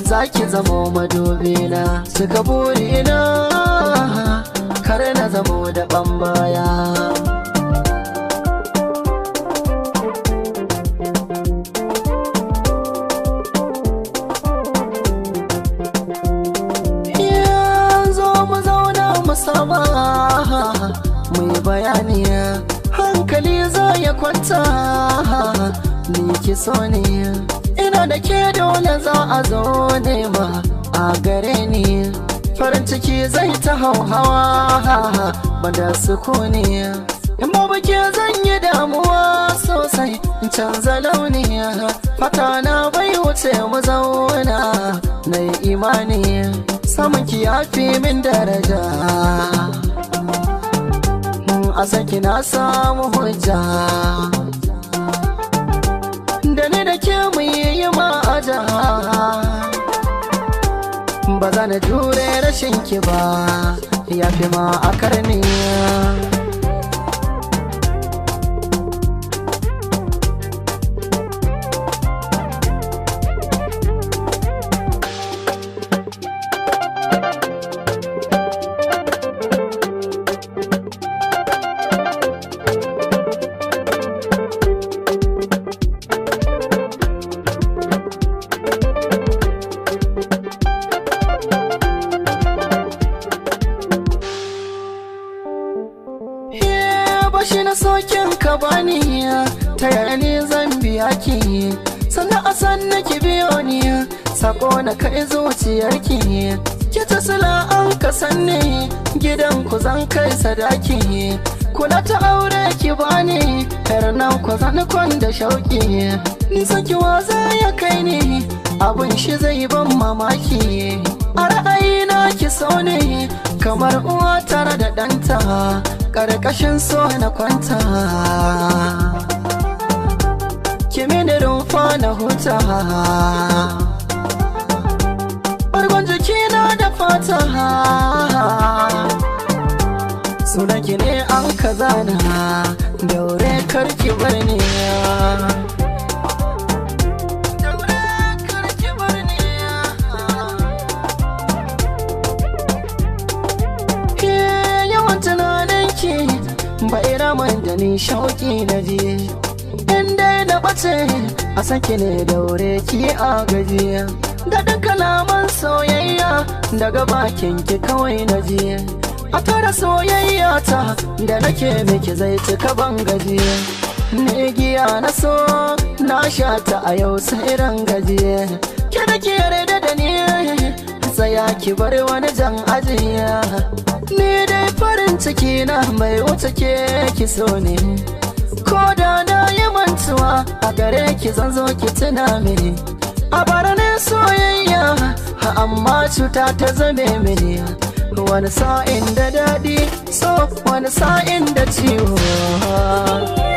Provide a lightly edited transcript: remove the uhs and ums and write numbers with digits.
Zaki zamo madubina, cika burina, kar na zamo da baya. Yanzu mu zauna mu saba, mu yi bayani, hankali za ya kwanta, ni ki so ne. Ina da ke dole za a zo nema a gare ni, farin ciki zai ta hauhawa banda sukuni. In babu ke zan yi damuwa sosai, in canza launi, fata na bai wuce mu zauna na yi imani, samun ki ya fi min daraja, a saki na samu hujja, da ni da ke mu yi ma'aja, ba za na jure rashin ki ba, ya fi ma a karni. Shi na sokin ka bani, ta yaya ne zan biya ki, sannan a san nake biyo ni, sako na kai zuciyarki, ki ta sila an ka sanni, gidan ku zan kai sadaki, kula ta aure ki bani, har nan ku zan kwanda shauki, nisan ki waza ya kai ni, abun shi zai ban mamaki, a ra'ayina ki so ne, kamar uwa tare da ɗanta, ƙarƙashin so na kwanta, kimi da rumfa na huta, ɓargon jikina da fata, sunanki ne an ka zana, daure karki bar ni. Bai raman da ni shauki na je, in dai na bace a sake ne daure ki a gaji, da ɗan kalaman soyayya daga bakin ki kawai na je, a tara soyayya ta da nake miki zai cika ban gaji, ne giya na so na sha ta a yau sai ran gaji, ki da ki yarda da ni tsaya ki bar wani jan ajiya, ni dai farin ciki na mai wuce ke ki so ne, ko da na yi mantuwa a gare ki zan zo ki tuna mini, a bara ne soyayya amma cuta ta zame mini, wani sa'in da daɗi so wani sa'in da ciwo.